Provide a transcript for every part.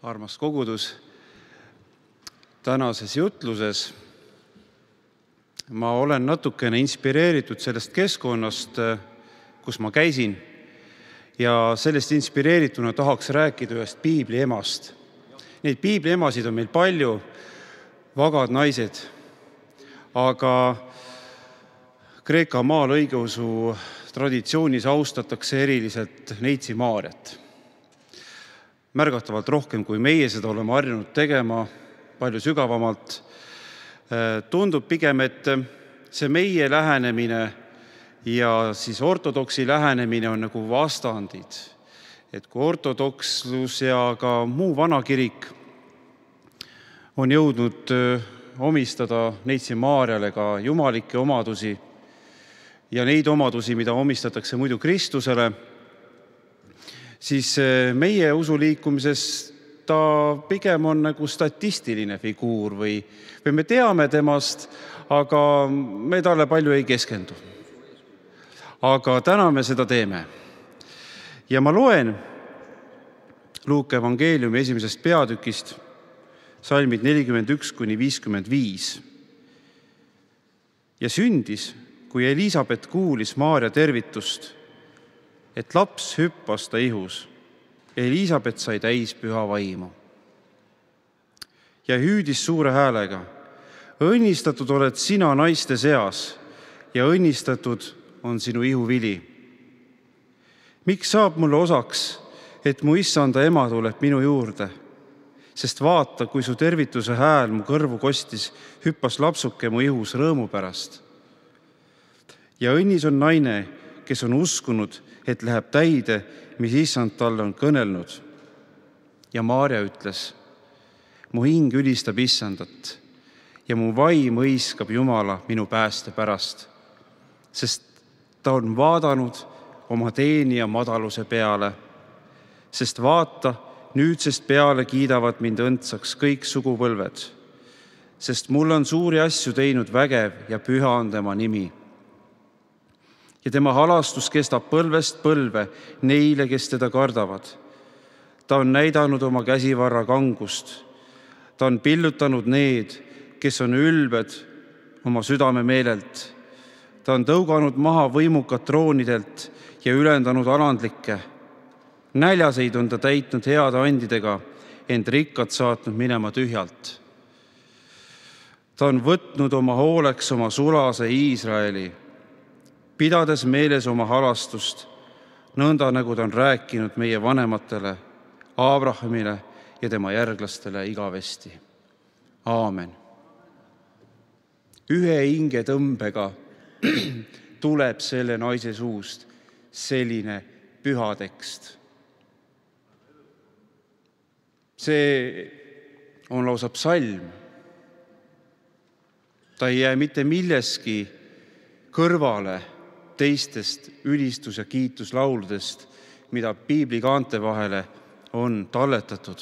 Armas kogudus, tänases jutluses ma olen natukene inspireeritud sellest keskkonnast, kus ma käisin, ja sellest inspireerituna tahaks rääkida ühest piibliemast. Neid piibliemasid on meil palju, vagad naised, aga Kreeka maal õigeusu traditsioonis austatakse eriliselt Neitsi Maarjat. Märgatavalt rohkem, kui meie seda oleme harjunud tegema, palju sügavamalt. Tundub pigem, et see meie lähenemine ja siis ortodoksi lähenemine on nagu vastandid. Et kui ortodokslus ja ka muu vanakirik on jõudnud omistada Neitsi Maarjale ka jumalikke omadusi ja neid omadusi, mida omistatakse muidu Kristusele, siis meie usuliikumises ta pigem on nagu statistiline figuur või me teame temast, aga me talle palju ei keskendu. Aga täna me seda teeme. Ja ma loen Luuka evangeeliumi 1. peatükist, salmid 41–55. Ja sündis, kui Elisabet kuulis Maarja tervitust, et laps hüppas ta ihus. Elisabet sai täis püha vaimu. Ja hüüdis suure häälega, õnnistatud oled sina naiste seas ja õnnistatud on sinu ihuvili. Miks saab mulle osaks, et mu issanda ema tuleb minu juurde? Sest vaata, kui su tervituse hääl mu kõrvu kostis, hüppas lapsuke mu ihus rõõmu pärast. Ja õnnis on naine, kes on uskunud, et läheb täide, mis issand talle on kõnelnud. Ja Maarja ütles, mu hing ülistab issandat ja mu vaim õiskab Jumala minu pääste pärast, sest ta on vaadanud oma teenija madaluse peale. Sest vaata, nüüdsest peale kiidavad mind õndsaks kõik sugupõlved, sest mul on suuri asju teinud vägev ja püha on tema nimi. Ja tema halastus kestab põlvest põlve neile, kes teda kardavad. Ta on näidanud oma käsivarra kangust. Ta on pillutanud need, kes on ülbed oma südame meelelt. Ta on tõuganud maha võimukad troonidelt ja ülendanud alandlikke. Näljaseid on ta täitnud heade andidega, ent rikkad saatnud minema tühjalt. Ta on võtnud oma hooleks oma sulase Iisraeli, pidades meeles oma halastust, nõnda nagu ta on rääkinud meie vanematele, Abrahamile ja tema järglastele igavesti. Aamen. Ühe hingetõmbega tuleb selle naise suust selline püha tekst. See on lausa psalm. Ta ei jää mitte milleski kõrvale teistest ülistus- ja kiituslauludest, mida piibli kaante vahele on talletatud.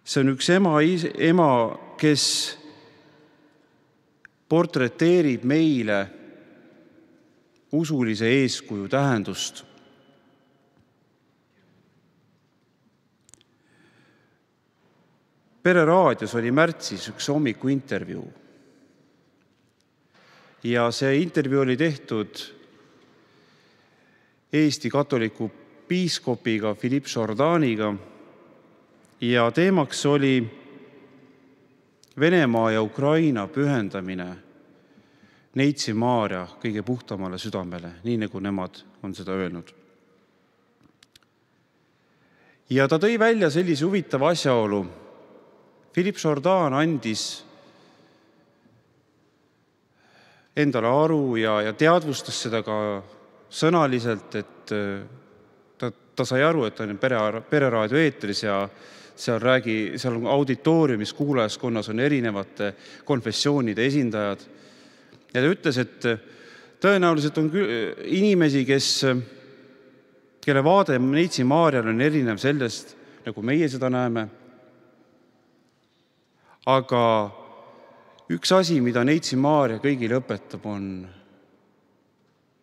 See on üks ema, kes portreteerib meile usulise eeskuju tähendust. Pereraadios oli märtsis üks hommikuintervjuu. Ja see intervjuu oli tehtud Eesti katoliku piiskopiga Philippe Jourdaniga ja teemaks oli Venemaa ja Ukraina pühendamine Neitsi Maarja kõige puhtamale südamele, nii nagu nemad on seda öelnud. Ja ta tõi välja sellise huvitava asjaolu. Philippe Jourdan andis endale aru ja teadvustas seda ka sõnaliselt, et ta sai aru, et ta on pereraadio eetris ja seal auditooriumis kuulajaskonnas on erinevate konfessioonide esindajad. Ja ta ütles, et tõenäoliselt on inimesi, kelle vaade Neitsi Maarjal on erinev sellest, nagu meie seda näeme. Aga üks asi, mida Neitsi Maarja kõigile õpetab, on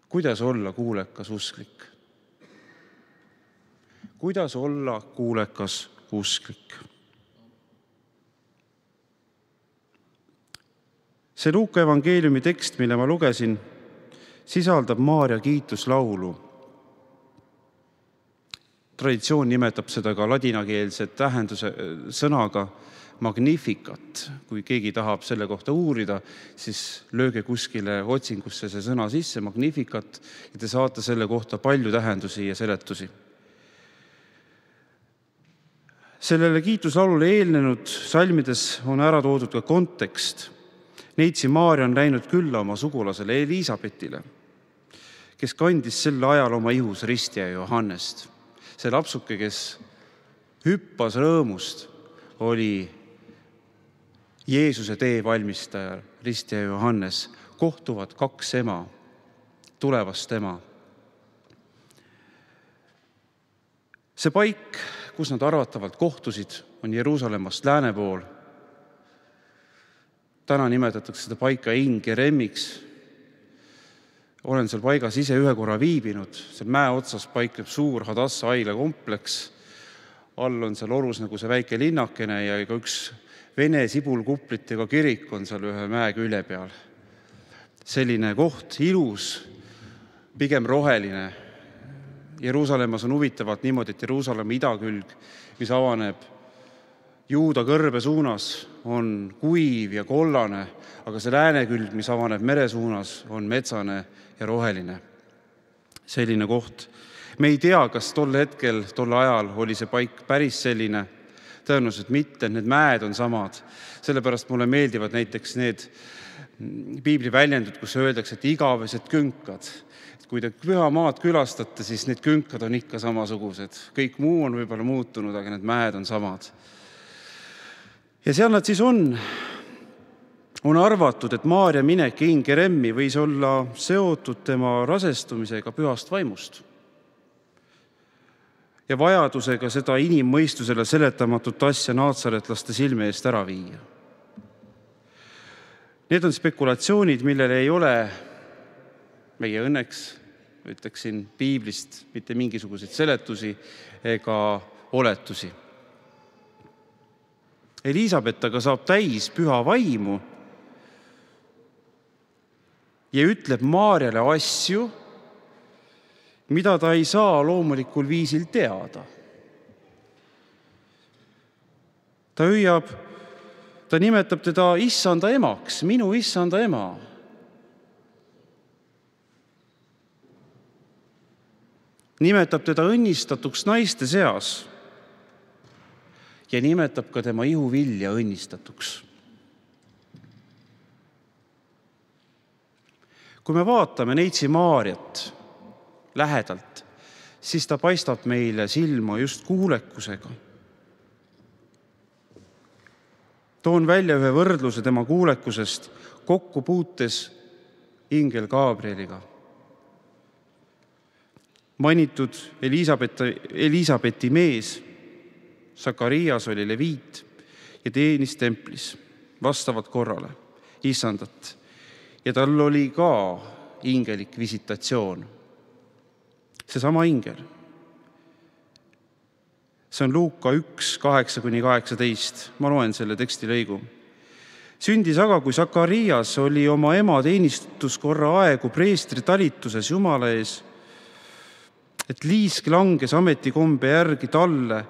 kuidas olla kuulekas usklik. Kuidas olla kuulekas usklik? See Luuka evangeeliumi tekst, mille ma lugesin, sisaldab Maarja kiituslaulu. Traditsioon nimetab seda ka ladinakeelse tähenduse sõnaga magnificat. Kui keegi tahab selle kohta uurida, siis lööge kuskile otsingusse see sõna sisse, magnificat, ja te saate selle kohta palju tähendusi ja seletusi. Sellele kiituslaulule eelnenud salmides on ära toodud ka kontekst. Neitsi Maarja on läinud külla oma sugulasele Elisabetile, kes kandis sel ajal oma ihus ristija Johannest. See lapsuke, kes hüppas rõõmust, oli Jeesuse tee valmistaja, ristija Johannes. Kohtuvad kaks ema, tulevast ema. See paik, kus nad arvatavalt kohtusid, on Jeruusalemmast lääne pool. Täna nimetatakse seda paika Ein Geremiks. Olen seal paigas ise ühe korra viibinud. Seal mäe otsas paikneb suur Hadassa haigla kompleks. All on seal orus nagu see väike linnakene ja ka üks vene sibulkuplitega kirik on seal ühe mäe külje peal. Selline koht, ilus, pigem roheline. Jeruusalemmas on huvitavalt niimoodi, et Jeruusalemma idakülg, mis avaneb Juuda kõrbe suunas, on kuiv ja kollane, aga see läänekülg, mis avaneb mere suunas, on metsane ja roheline. Selline koht. Me ei tea, kas tol ajal oli see paik päris selline. Tõenäoliselt mitte, need mäed on samad. Sellepärast mulle meeldivad näiteks need piibli väljendud, kus öeldakse, et igavesed künkad. Kui te püha maad külastate, siis need künkad on ikka samasugused. Kõik muu on võib-olla muutunud, aga need mäed on samad. Ja seal nad siis on. On arvatud, et Maarja minek Ein Geremi võis olla seotud tema rasestumisega pühast vaimust ja vajadusega seda inimmõistusele seletamatut asja naatsaretlaste silme eest ära viia. Need on spekulatsioonid, millele ei ole meie õnneks, ütleksin, piiblist mitte mingisuguseid seletusi ega oletusi. Elisabet aga saab täis püha vaimu ja ütleb Maarjale asju, mida ta ei saa loomulikul viisil teada. Ta nimetab teda issanda emaks, minu issanda ema. Nimetab teda õnnistatuks naiste seas ja nimetab ka tema ihuvilja õnnistatuks. Kui me vaatame neitsi Maarjat lähedalt, siis ta paistab meile silma just kuulekusega. Toon välja ühe võrdluse tema kuulekusest kokkupuutes ingel Gabrieliga. Mainitud Elisabeti mees Sakarias oli leviit ja teenis templis vastavalt korrale issandat. Ja tal oli ka ingelik visitatsioon. Seesama ingel. See on Luuka 1, 8-18. Ma loen selle teksti lõigu. Sündis aga, kui Sakarias oli oma ema teenistuskorra aegu preestri talituses Jumala ees, et liisk langes ametikombe järgi talle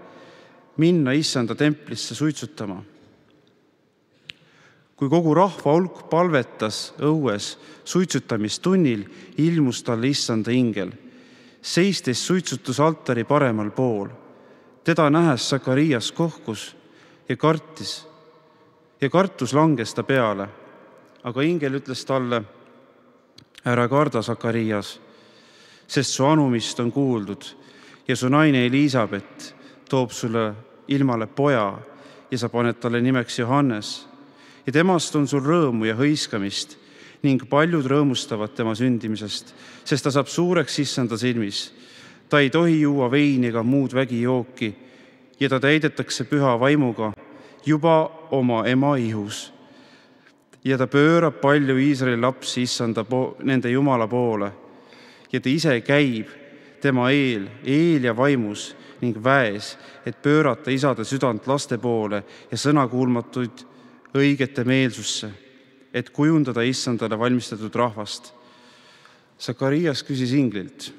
minna issanda templisse suitsutama. Kui kogu rahva hulk palvetas õues suitsutamistunnil, ilmus talle issanda ingel, seistes suitsutusaltari paremal pool. Teda nähes Sakarias kohkus ja kartus langes ta peale. Aga ingel ütles talle, ära karda, Sakarias, sest su anumist on kuuldud ja su naine Elisabet toob sulle ilmale poja ja sa paned talle nimeks Johannes. Ja temast on sul rõõmu ja hõiskamist ning paljud rõõmustavad tema sündimisest, sest ta saab suureks issanda silmis. Ta ei tohi juua veini ega muud vägijooki ja ta täidetakse püha vaimuga juba oma ema ihus. Ja ta pöörab palju Iisraeli lapsi issanda nende Jumala poole ja ta ise käib tema eel ja vaimus ning väes, et pöörata isade südant laste poole ja sõnakuulmatuid õigete meelsusse, et kujundada issandale valmistatud rahvast. Sakarias küsis inglilt,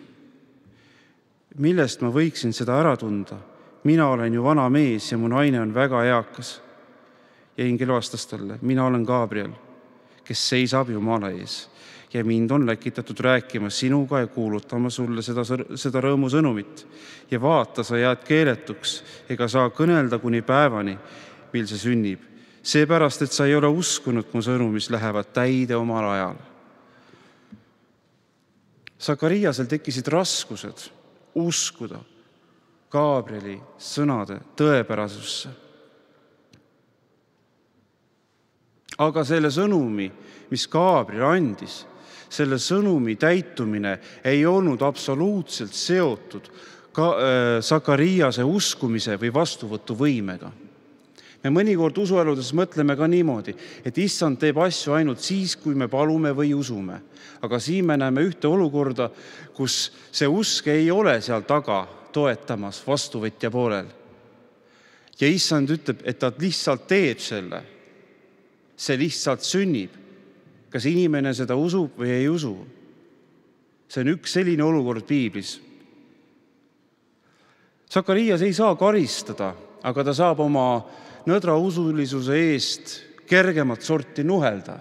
millest ma võiksin seda ära tunda? Mina olen ju vana mees ja mu naine on väga eakas. Ja ingel vastas talle, mina olen Gabriel, kes seisab Jumala ees ja mind on läkitatud rääkima sinuga ja kuulutama sulle seda rõõmusõnumit. Ja vaata, sa jääd keeletuks ega saa kõnelda kuni päevani, mil see sünnib. Seepärast, et sa ei ole uskunud mu sõnu, mis lähevad täide omal ajal. Sakariasel tekkisid raskused uskuda Gabrieli sõnade tõepärasusse. Aga selle sõnumi, mis Gabriel andis, selle sõnumi täitumine ei olnud absoluutselt seotud Sakariase uskumise või vastuvõtuvõimega. Me mõnikord usueludes mõtleme ka niimoodi, et issand teeb asju ainult siis, kui me palume või usume. Aga siin me näeme ühte olukorda, kus see usk ei ole seal taga toetamas vastuvõtja poolel. Ja issand ütleb, et ta lihtsalt teeb selle. See lihtsalt sünnib. Kas inimene seda usub või ei usu? See on üks selline olukord piiblis. Sakarias ei saa karistada, aga ta saab oma nõdra usulisuse eest kergemat sorti nuhelda.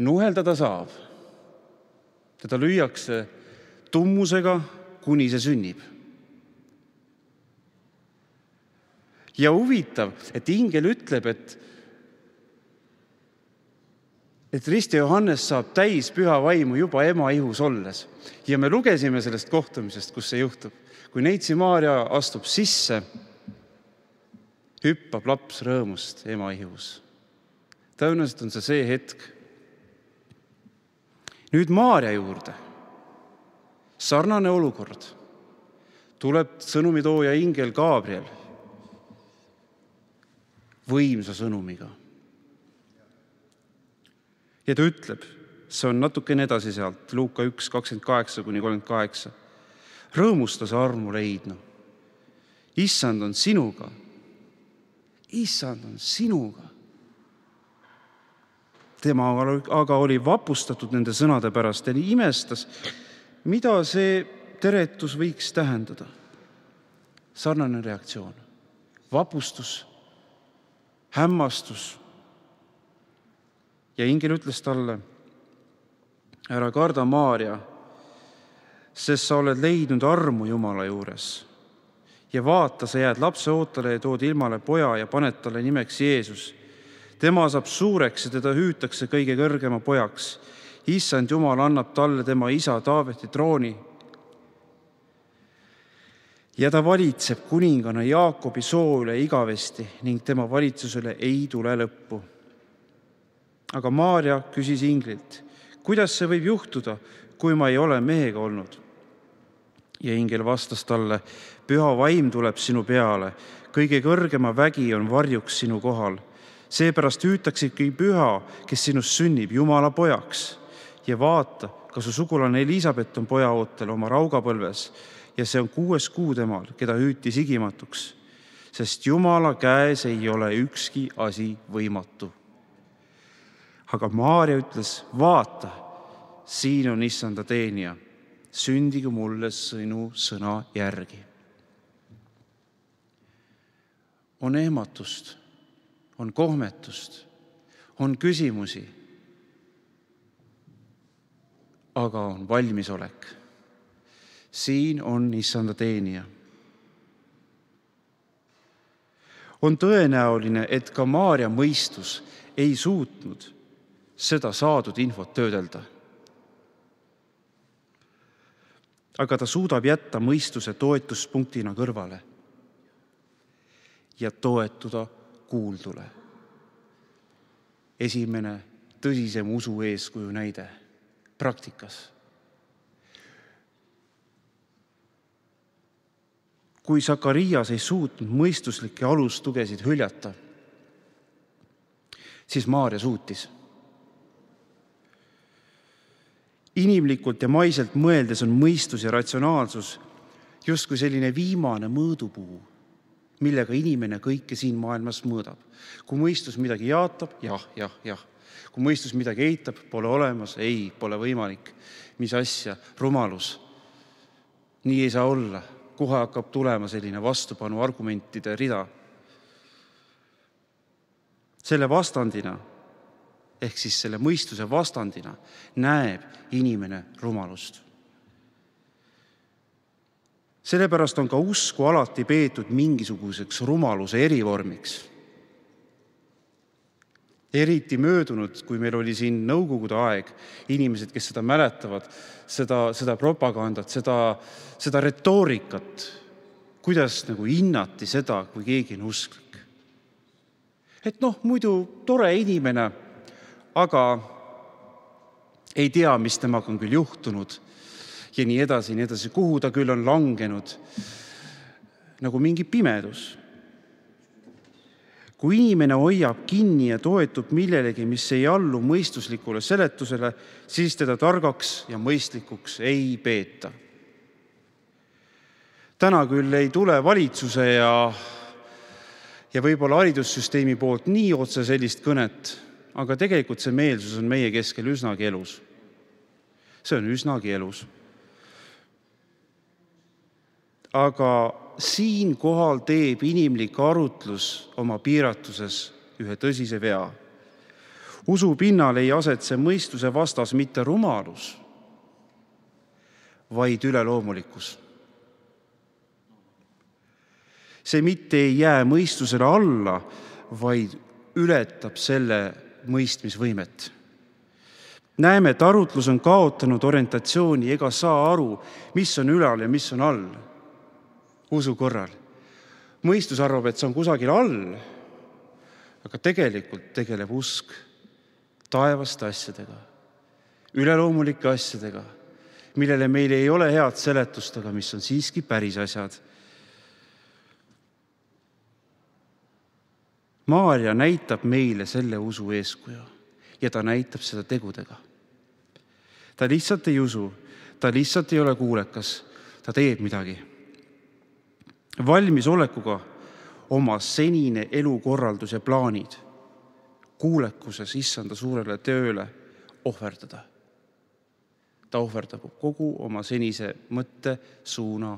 Nuhelda ta saab. Teda lüüakse tummusega, kuni see sünnib. Ja huvitav, et ingel ütleb, et Risti Johannes saab täis püha vaimu juba ema ihus olles. Ja me lugesime sellest kohtumisest, kus see juhtub. Kui Neitsi Maarja astub sisse, hüppab laps rõõmust ema ihus. Tõenäoliselt on see hetk. Nüüd Maarja juurde. Sarnane olukord. Tuleb sõnumitooja ingel Gabriel võimsa sõnumiga. Ja ta ütleb, see on natukene edasi sealt, Luuka 1, 28-38. Rõõmusta sa armu leidnu. Issand on sinuga. Issand on sinuga. Tema aga oli vapustatud nende sõnade pärast ja imestas, mida see teretus võiks tähendada. Sarnane reaktsioon. Vapustus, hämmastus. Ja ingel ütles talle, ära karda Maarja, sest sa oled leidnud armu Jumala juures. Ja vaata, sa jääd lapse ootale ja tood ilmale poja ja paned talle nimeks Jeesus. Tema saab suureks ja teda hüütakse kõige kõrgema pojaks. Issand Jumal annab talle tema isa Taaveti trooni. Ja ta valitseb kuningana Jaakobi soo üle igavesti ning tema valitsusele ei tule lõppu. Aga Maarja küsis inglilt, kuidas see võib juhtuda, kui ma ei ole mehega olnud? Ja ingel vastas talle, püha vaim tuleb sinu peale, kõige kõrgema vägi on varjuks sinu kohal. Seepärast hüütaksegi püha, kes sinust sünnib, Jumala pojaks. Ja vaata, ka su sugulane Elisabet on poja ootel oma raugapõlves ja see on 6. kuu temal, keda hüüti sigimatuks, sest Jumala käes ei ole ükski asi võimatu. Aga Maarja ütles, vaata, siin on issanda teenija, sündigu mulle sinu sõna järgi. On ehmatust, on kohmetust, on küsimusi, aga on valmisolek. Siin on issanda teenija. On tõenäoline, et ka Maarja mõistus ei suutnud seda saadud infot töödelda. Aga ta suudab jätta mõistuse toetuspunktina kõrvale ja toetuda kuuldule. Esimene tõsisem usu eeskuju näide praktikas. Kui Sakarias ei suutnud mõistuslikke alustugesid hüljata, siis Maarja suutis. Inimlikult ja maiselt mõeldes on mõistus ja ratsionaalsus Justkui selline viimane mõõdupuu, millega inimene kõike siin maailmas mõõdab. Kui mõistus midagi jaatab, jah. Kui mõistus midagi eitab, pole olemas, ei, pole võimalik. Mis asja, rumalus. Nii ei saa olla. Kohe hakkab tulema selline vastupanu argumentide rida. Selle vastandina, ehk siis selle mõistuse vastandina näeb inimene rumalust. Sellepärast on ka usku alati peetud mingisuguseks rumaluse erivormiks. Eriti möödunud, kui meil oli siin nõukogude aeg, inimesed, kes seda mäletavad, seda propagandat, seda retoorikat, kuidas nagu hinnati seda, kui keegi on usklik. Et muidu tore inimene, aga ei tea, mis temaga on küll juhtunud ja nii edasi, kuhu ta küll on langenud, nagu mingi pimedus. Kui inimene hoiab kinni ja toetub millelegi, mis ei allu mõistuslikule seletusele, siis teda targaks ja mõistlikuks ei peeta. Täna küll ei tule valitsuse ja võib-olla haridussüsteemi poolt nii otse sellist kõnet, aga tegelikult see meelsus on meie keskel üsnagi elus. See on üsnagi elus. Aga siinkohal teeb inimlik arutlus oma piiratuses ühe tõsise vea. Usu pinnal ei asetse mõistuse vastas mitte rumalus, vaid üleloomulikkus. See mitte ei jää mõistusele alla, vaid ületab selle mõistmisvõimet. Näeme, et arutlus on kaotanud orientatsiooni ega saa aru, mis on ülal ja mis on all. Usu korral. Mõistus arvab, et see on kusagil all, aga tegelikult tegeleb usk taevaste asjadega, üleloomulike asjadega, millele meil ei ole head seletust, aga mis on siiski päris asjad. Maarja näitab meile selle usu eeskuju ja ta näitab seda tegudega. Ta lihtsalt ei usu, ta lihtsalt ei ole kuulekas, ta teeb midagi. Valmisolekuga oma senine elukorraldus ja plaanid kuulekuses issanda suurele tööle ohverdada. Ta ohverdab kogu oma senise mõtte, suuna,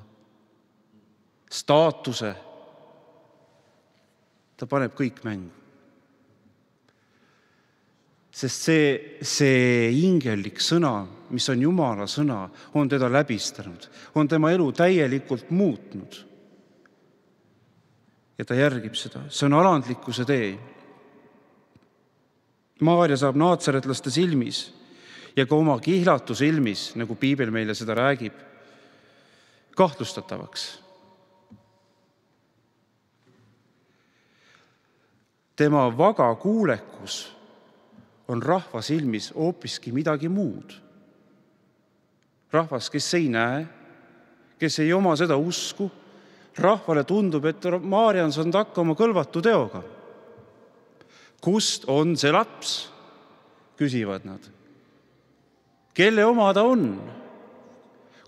staatuse. Ta paneb kõik mängu. Sest see ingellik sõna, mis on Jumala sõna, on teda läbistanud, on tema elu täielikult muutnud. Ja ta järgib seda. See on alandlikkuse tee. Maarja saab naatsaretlaste silmis ja ka oma kihlatu silmis, nagu piibel meile seda räägib, kahtlustatavaks. Tema vaga kuulekus on rahva silmis hoopiski midagi muud. Rahvas, kes ei näe, kes ei oma seda usku, rahvale tundub, et Maarja on saanud hakkama kõlvatu teoga. Kust on see laps? Küsivad nad. Kelle oma ta on?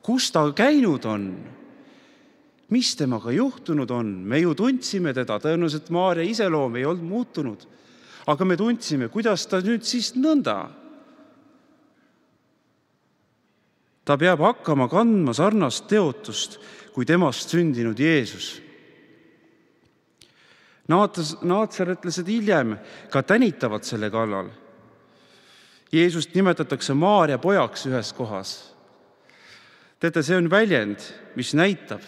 Kus ta käinud on? Mis temaga juhtunud on? Me ju tundsime teda, tõenäoliselt Maarja iseloom ei olnud muutunud. Aga me tundsime, kuidas ta nüüd siis nõnda. Ta peab hakkama kandma sarnast teotust, kui temast sündinud Jeesus. Naatsaretlased hiljem ka tänitavad selle kallal. Jeesust nimetatakse Maarja pojaks ühes kohas. Teate, see on väljend, mis näitab,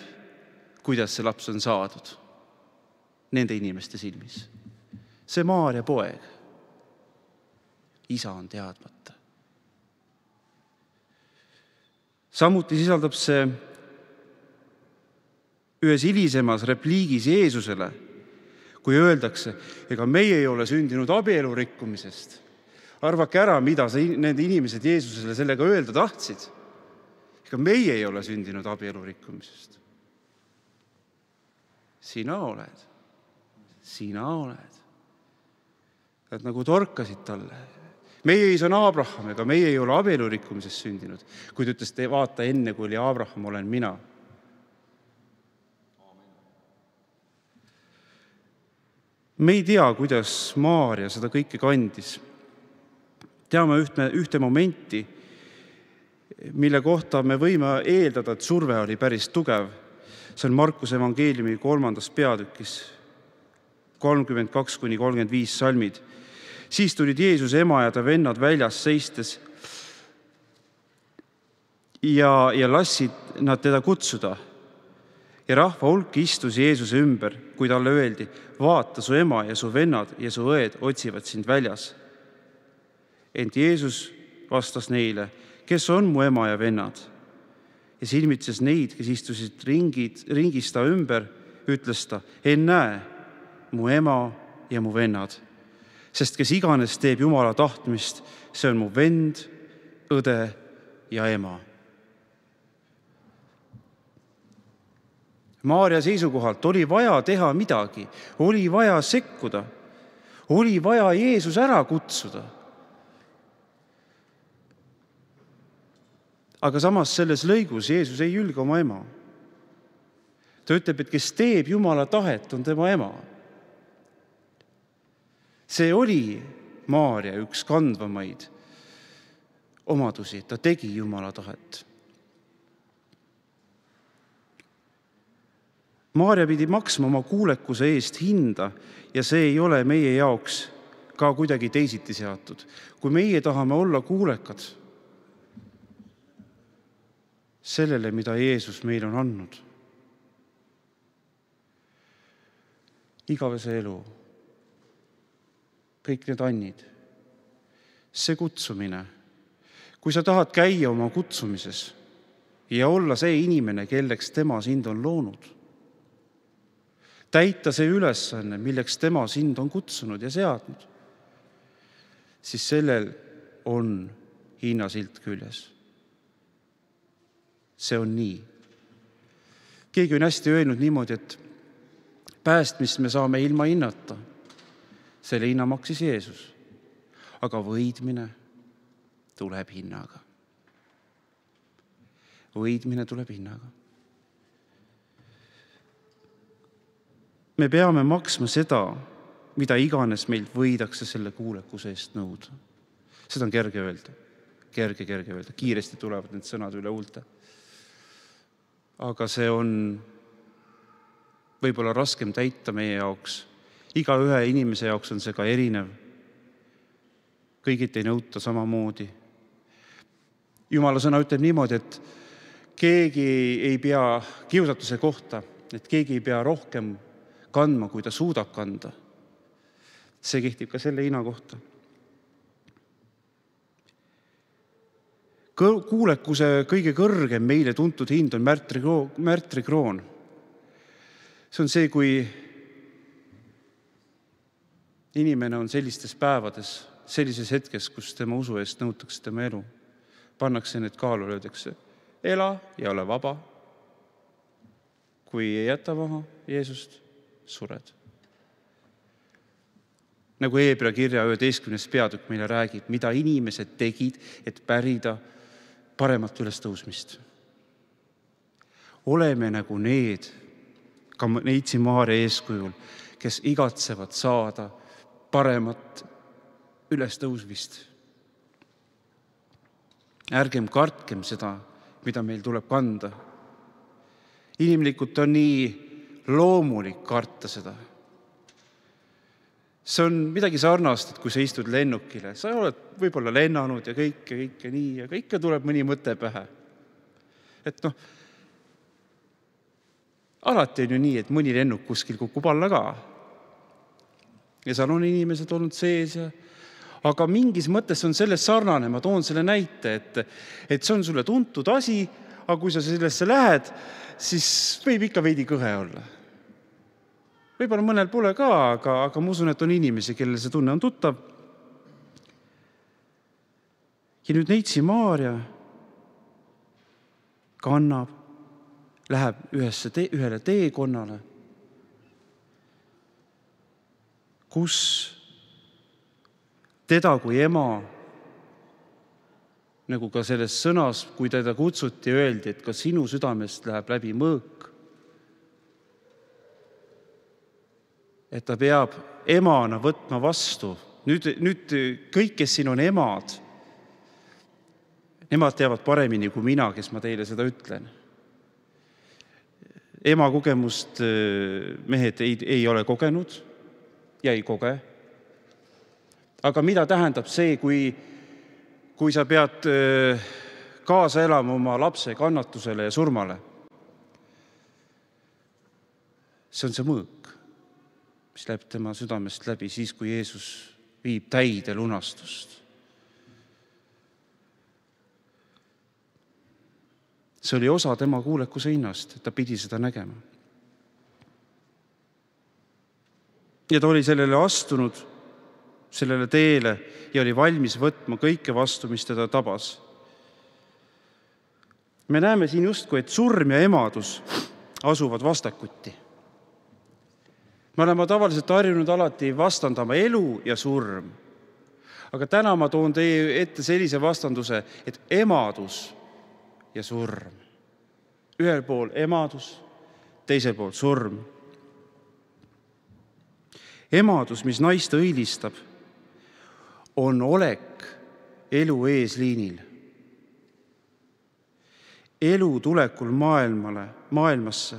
kuidas see laps on saadud nende inimeste silmis. See Maarja poeg. Isa on teadmata. Samuti sisaldab see ühes hilisemas repliigis Jeesusele, kui öeldakse, ega meie ei ole sündinud abielu rikkumisest. Arvake ära, mida need inimesed Jeesusele sellega öelda tahtsid. Ega meie ei ole sündinud abielu rikkumisest. Sina oled. Et nagu torkasid talle. Meie isa on Abraham, ega meie ei ole abielu rikkumisest sündinud. Kui ta ütles, vaata enne, kui oli Abraham, olen mina. Me ei tea, kuidas Maarja seda kõike kandis. Teame ühte momenti, mille kohta me võime eeldada, et surve oli päris tugev. See on Markuse evangeeliumi 3. peatükis 32-35 salmid. Siis tulid Jeesuse ema ja ta vennad väljas seistes ja lassid nad teda kutsuda. Ja rahva hulk istus Jeesuse ümber, kui talle öeldi, vaata, su ema ja su vennad ja su õed otsivad sind väljas. Ent Jeesus vastas neile, kes on mu ema ja vennad? Ja silmitses neid, kes istusid ringis ta ümber, ütles ta, ennäe, mu ema ja mu vennad. Sest kes iganes teeb Jumala tahtmist, see on mu vend, õde ja ema. Maarja seisukohalt oli vaja teha midagi, oli vaja sekkuda, oli vaja Jeesus ära kutsuda. Aga samas selles lõigus Jeesus ei ülga oma ema. Ta ütleb, et kes teeb Jumala tahet, on tema ema. See oli Maarja üks kandvamaid omadusi, ta tegi Jumala tahet. Maarja pidi maksma oma kuulekuse eest hinda ja see ei ole meie jaoks ka kuidagi teisiti seatud. Kui meie tahame olla kuulekad sellele, mida Jeesus meil on andnud, igavese elu, kõik need annid, see kutsumine, kui sa tahad käia oma kutsumises ja olla see inimene, kelleks tema sind on loonud, täita see ülesanne, milleks tema sind on kutsunud ja seadnud, siis sellel on hinnasilt küljes. See on nii. Keegi on hästi öelnud niimoodi, et päästmist me saame ilma hinnata. Selle hinna maksis Jeesus. Aga võidmine tuleb hinnaga. Võidmine tuleb hinnaga. Me peame maksma seda, mida iganes meilt võidakse selle kuulekuse eest nõuda. Seda on kerge öelda. Kerge öelda. Kiiresti tulevad need sõnad üle huulte. Aga see on võib-olla raskem täita meie jaoks. Iga ühe inimese jaoks on see ka erinev. Kõigilt ei nõuta samamoodi. Jumala sõna ütleb niimoodi, et keegi ei pea kiusatuse kohta, et keegi ei pea rohkem kandma, kui ta suudab kanda. See kehtib ka selle hinna kohta. Kuulekuse kõige kõrgem meile tuntud hind on märtrikroon. See on see, kui inimene on sellistes päevades, sellises hetkes, kus tema usu eest nõutakse tema elu. Pannakse need kaalule, öeldakse, ela ja ole vaba. Kui ei jäta maha Jeesust, sured. Nagu Hebra kirja 11. peatükk meile räägib, mida inimesed tegid, et pärida paremat ülestõusmist. Oleme nagu need, ka Neitsi Maarja eeskujul, kes igatsevad saada paremat ülestõusmist. Ärgem kartkem seda, mida meil tuleb kanda. Inimlikult on nii loomulik karta seda. See on midagi sarnast, et kui sa istud lennukile, sa oled võib-olla lennanud ja kõike nii, aga ikka tuleb mõni mõte pähe. Et alati on ju nii, et mõni lennuk kuskil kukub alla ka. Ja seal on inimesed olnud sees. Aga mingis mõttes on selles sarnane, ma toon selle näite, et see on sulle tuntud asi, aga kui sa sellesse lähed, siis võib ikka veidi kõhe olla. Võib-olla mõnel pole ka, aga ma usun, et on inimesi, kellel see tunne on tuttav. Ja nüüd Neitsi Maarja kannab, läheb ühele teekonnale, kus teda kui ema, nagu ka selles sõnas, kui teda kutsuti, öeldi, et ka sinu südamest läheb läbi mõõk. et ta peab emana võtma vastu. Nüüd kõik, kes siin on emad, nemad teavad paremini kui mina, kes ma teile seda ütlen. Ema kogemust mehed ei ole kogenud ja ei koge. Aga mida tähendab see, kui sa pead kaasa elama oma lapse kannatusele ja surmale? See on see mõõk, mis läheb tema südamest läbi siis, kui Jeesus viib täide lunastust. See oli osa tema kuulekuse hinnast, et ta pidi seda nägema. Ja ta oli sellele astunud, sellele teele ja oli valmis võtma kõike vastu, mis teda tabas. Me näeme siin justkui, et surm ja emadus asuvad vastakuti. Me oleme tavaliselt harjunud alati vastandama elu ja surm. Aga täna ma toon teie ette sellise vastanduse, et emadus ja surm. Ühel pool emadus, teisel pool surm. Emadus, mis naist õilistab, on olek elu eesliinil. Elu tulekul maailmasse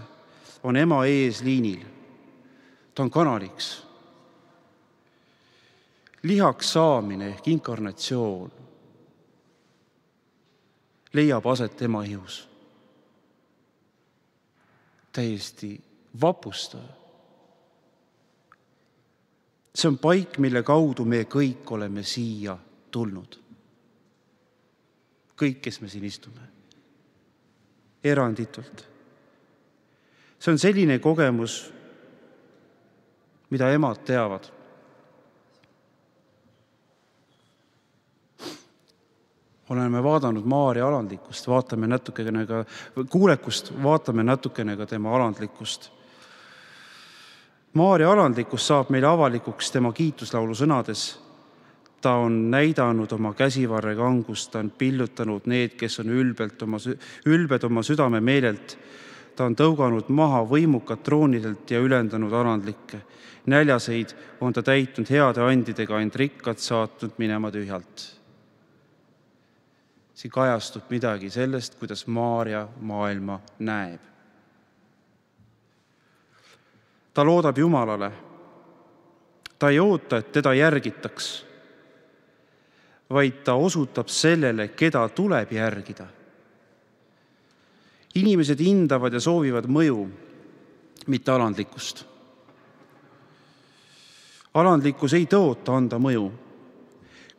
on ema eesliinil. Ta on kanaliks. Lihaks saamine ehk inkarnatsioon leiab aset ema ihus. Täiesti vapustav. See on paik, mille kaudu me kõik oleme siia tulnud. Kõik, kes me siin istume. Eranditult. See on selline kogemus, mida emad teavad. Oleme vaadanud Maarja alandlikkust, kuulekust, vaatame natukene ka tema alandlikkust. Maarja alandlikkus saab meile avalikuks tema kiituslaulu sõnades. Ta on näidanud oma käsivarre kangust, ta on pillutanud need, kes on ülbed oma südame meelelt. Ta on tõuganud maha võimukad troonidelt ja ülendanud alandlikke. Näljaseid on ta täitnud heade andidega, ainult rikkad saatnud minema tühjalt. Siin kajastub midagi sellest, kuidas Maarja maailma näeb. Ta loodab Jumalale. Ta ei oota, et teda järgitaks, vaid ta osutab sellele, keda tuleb järgida. Inimesed hindavad ja soovivad mõju, mitte alandlikkust. Alandlikkus ei tõota anda mõju,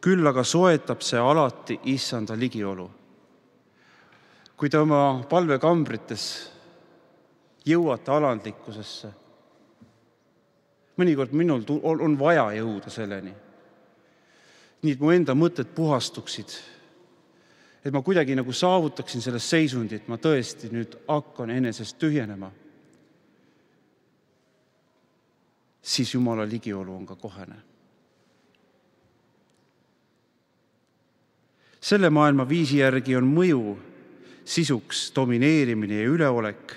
küll aga soetab see alati issanda ligiolu. Kui te oma palvekambrites jõuate alandlikkusesse, mõnikord minul on vaja jõuda selleni, nii et mu enda mõtted puhastuksid, et ma kuidagi nagu saavutaksin sellest seisundit, ma tõesti nüüd hakkan enesest tühjenema, siis Jumala ligiolu on ka kohene. Selle maailma viisi järgi on mõju sisuks domineerimine ja üleolek,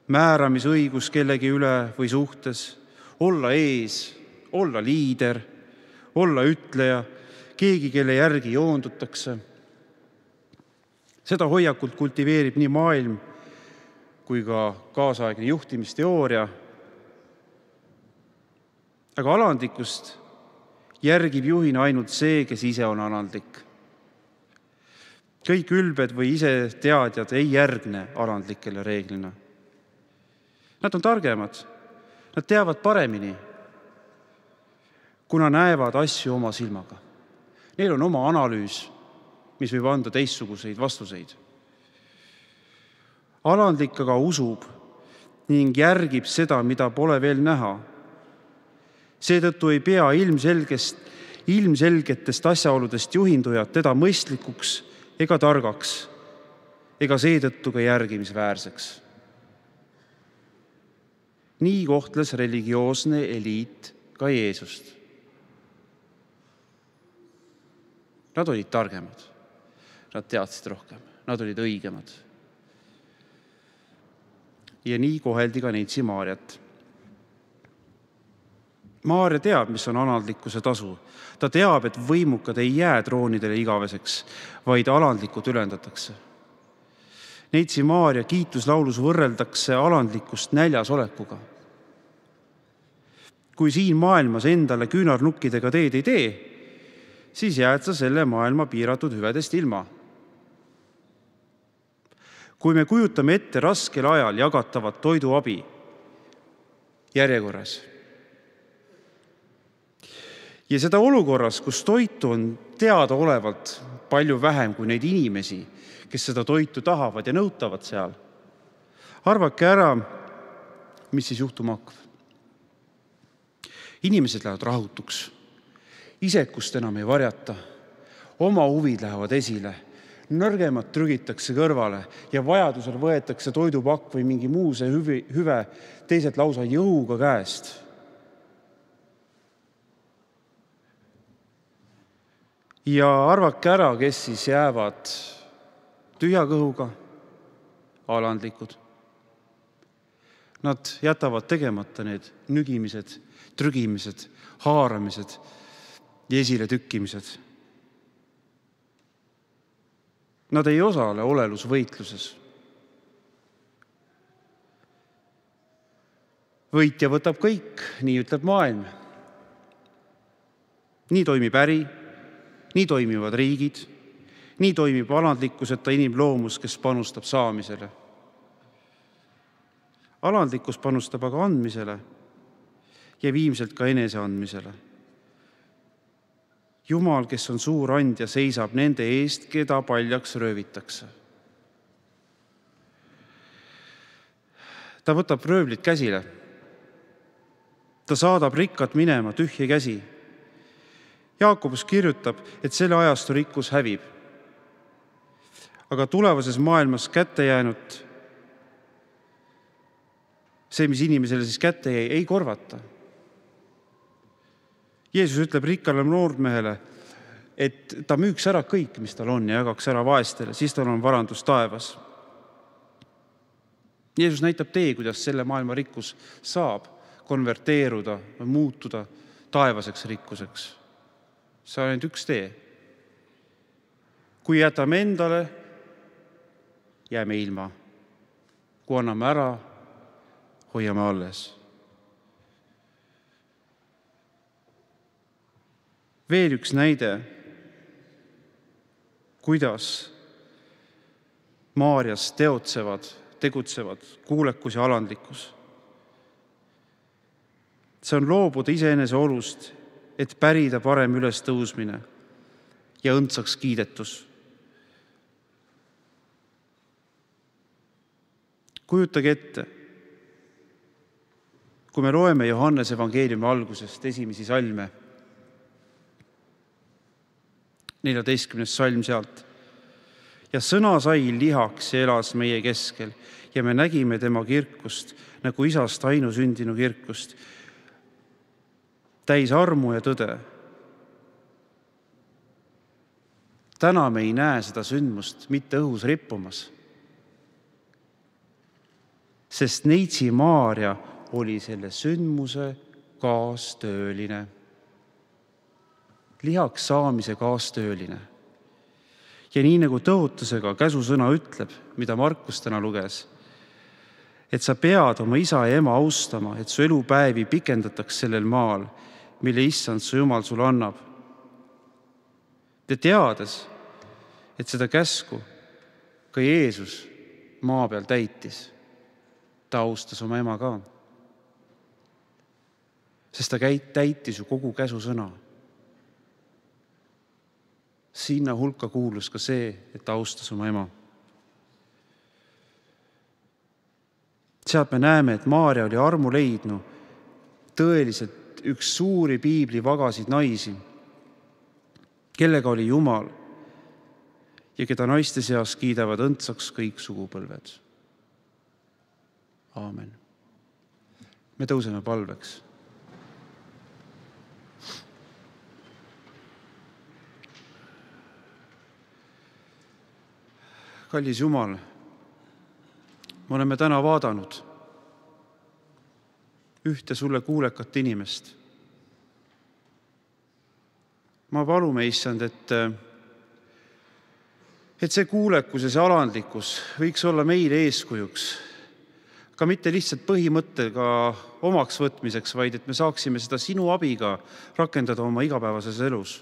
määramisõigus kellegi üle või suhtes, olla ees, olla liider, olla ütleja, keegi, kelle järgi joondutakse. Seda hoiakult kultiveerib nii maailm kui ka kaasaegne juhtimisteooria. Aga alandlikkust järgib juhina ainult see, kes ise on alandlik. Kõik ülbed või ise teadjad ei järgne alandlikele reeglina. Nad on targemad, nad teavad paremini, kuna näevad asju oma silmaga. Neil on oma analüüs, mis võib anda teistsuguseid vastuseid. Alandlik aga usub ning järgib seda, mida pole veel näha. Seetõttu ei pea ilmselgetest asjaoludest juhindujad teda mõistlikuks ega targaks, ega seetõttu ka järgimisväärseks. Nii kohtles religioosne eliit ka Jeesust. Nad olid targemad, nad teadsid rohkem, nad olid õigemad. Ja nii koheldi ka neitsi Maarjat. Maarja teab, mis on alandlikkuse tasu. Ta teab, et võimukad ei jää troonidele igaveseks, vaid alandlikud ülendatakse. Neitsi Maarja kiituslaulus võrreldakse alandlikkust näljas olekuga. Kui siin maailmas endale küünarnukkidega teed ei tee, siis jääd sa selle maailma piiratud hüvedest ilma. Kui me kujutame ette raskel ajal jagatavat toiduabi järjekorras ja seda olukorras, kus toitu on teadaolevalt palju vähem kui neid inimesi, kes seda toitu tahavad ja nõutavad seal, arvake ära, mis siis juhtuma hakkab. Inimesed lähevad rahutuks, isekust enam ei varjata, oma huvid lähevad esile, nõrgemad trügitakse kõrvale ja vajadusel võetakse toidupakk või mingi muu see hüve teiselt lausa jõuga käest. Ja arvake ära, kes siis jäävad tühja kõhuga, alandlikud. Nad jätavad tegemata need nügimised, trügimised, haaramised ja esile tükkimised. Nad ei osale olelusvõitluses. Võitja võtab kõik, nii ütleb maailm. Nii toimib äri, nii toimivad riigid, nii toimib alandlikkuseta inimloomus, kes panustab saamisele. Alandlikkus panustab aga andmisele ja viimselt ka eneseandmisele. Jumal, kes on suur andja, seisab nende eest, keda paljaks röövitakse. Ta võtab röövlid käsile. Ta saadab rikkad minema tühje käsi. Jaakobus kirjutab, et selle ajastu rikkus hävib. Aga tulevases maailmas kätte jäänud, see, mis inimesele siis kätte jäi, ei korvata. Jeesus ütleb rikkale noormehele, et ta müüks ära kõik, mis tal on, ja jagaks ära vaestele, siis tal on varandus taevas. Jeesus näitab tee, kuidas selle maailma rikkus saab konverteeruda või muutuda taevaseks rikkuseks. See on ainult üks tee. Kui jätame endale, jääme ilma. Kui anname ära, hoiame alles. Veel üks näide, kuidas Maarjas tegutsevad kuulekus ja alandlikkus. See on loobuda iseenese olust, et pärida parem üles tõusmine ja õndsaks kiidetus. Kujutage ette, kui me loeme Johannese evangeeliumi algusest esimesi salme, 14. salm sealt. Ja sõna sai lihaks ja elas meie keskel ja me nägime tema kirkust nagu isast ainusündinu kirkust, täis armu ja tõde. Täna me ei näe seda sündmust mitte õhus rippumas, sest neitsi Maarja oli selle sündmuse kaastööline. Lihaks saamise kaastööline. Ja nii nagu tõotusega käsusõna ütleb, mida Markus täna luges, et sa pead oma isa ja ema austama, et su elupäevi pikendataks sellel maal, mille issand su Jumal sulle annab. Te teades, et seda käsku ka Jeesus maa peal täitis, ta austas oma ema ka. Sest ta täitis ju kogu käsusõna. Sinna hulka kuulus ka see, et ta austas oma ema. Sealt me näeme, et Maarja oli armu leidnu, tõeliselt üks suuri piibli vagasid naisi, kellega oli Jumal ja keda naiste seas kiidavad õndsaks kõik sugupõlved. Aamen. Me tõuseme palveks. Kallis Jumal, me oleme täna vaadanud ühte sulle kuulekat inimest, ma palume, issand, et see kuulekus ja see alandlikkus võiks olla meile eeskujuks, ka mitte lihtsalt põhimõttega omaks võtmiseks, vaid et me saaksime seda sinu abiga rakendada oma igapäevases elus.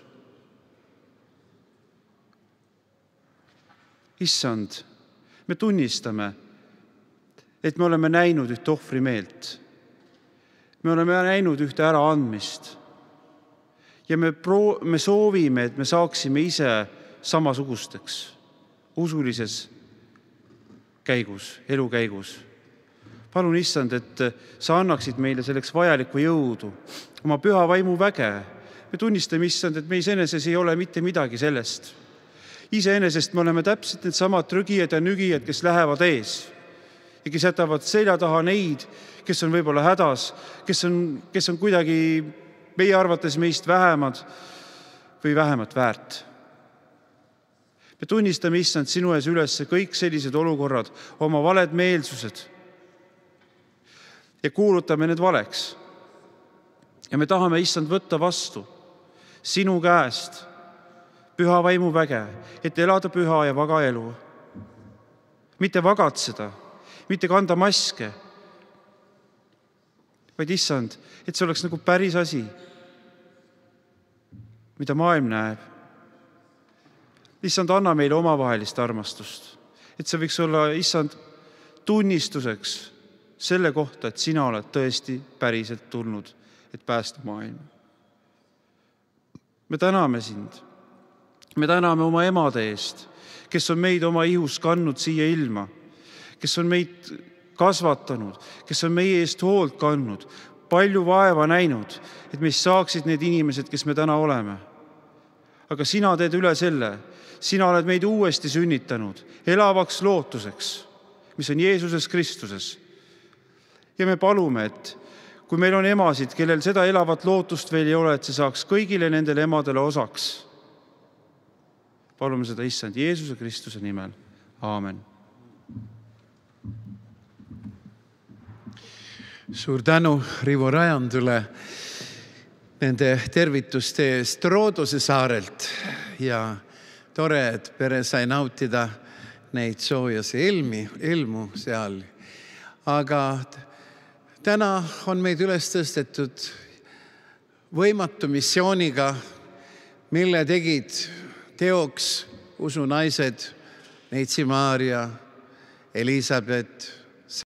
Issand, me tunnistame, et me oleme näinud ühte ohvrimeelt. Me oleme näinud ühte äraandmist. Ja me soovime, et me saaksime ise samasugusteks usulises käigus, elu käigus. Palun, issand, et sa annaksid meile selleks vajalikku jõudu, oma püha vaimu väge. Me tunnistame, issand, et me iseeneses ei ole mitte midagi sellest. Iseenesest me oleme täpselt need samad trügijad ja nügijad, kes lähevad ees ja kes jätavad selja taha neid, kes on võib-olla hädas, kes on kuidagi meie arvates meist vähemad või vähemat väärt. Me tunnistame, issand, sinu ees üles kõik sellised olukorrad, oma valed meelsused ja kuulutame need valeks. Ja me tahame, issand, võtta vastu sinu käest püha vaimu väge, et elada püha ja vaga elu. Mitte vagatseda, mitte kanda maske, vaid, issand, et see oleks nagu päris asi, mida maailm näeb. Issand, anna meile omavahelist armastust, et see võiks olla, issand, tunnistuseks selle kohta, et sina oled tõesti päriselt tulnud, et päästa maailma. Me täname sind. Me täname oma emade eest, kes on meid oma ihus kandnud siia ilma, kes on meid kasvatanud, kes on meie eest hoolt kandnud, palju vaeva näinud, et meist saaksid need inimesed, kes me täna oleme. Aga sina teed üle selle. Sina oled meid uuesti sünnitanud elavaks lootuseks, mis on Jeesuses Kristuses. Ja me palume, et kui meil on emasid, kellel seda elavat lootust veel ei ole, et see saaks kõigile nendele emadele osaks. Palume seda, issand, Jeesuse Kristuse nimel. Aamen. Suur tänu Rivo Rajandule nende tervituste eest Roodose saarelt ja tore, et pere sai nautida neid soojasi ilmu seal. Aga täna on meid üles tõstetud võimatu missiooniga, mille tegid teoks usunaised Neitsi Maarja, Elisabeth,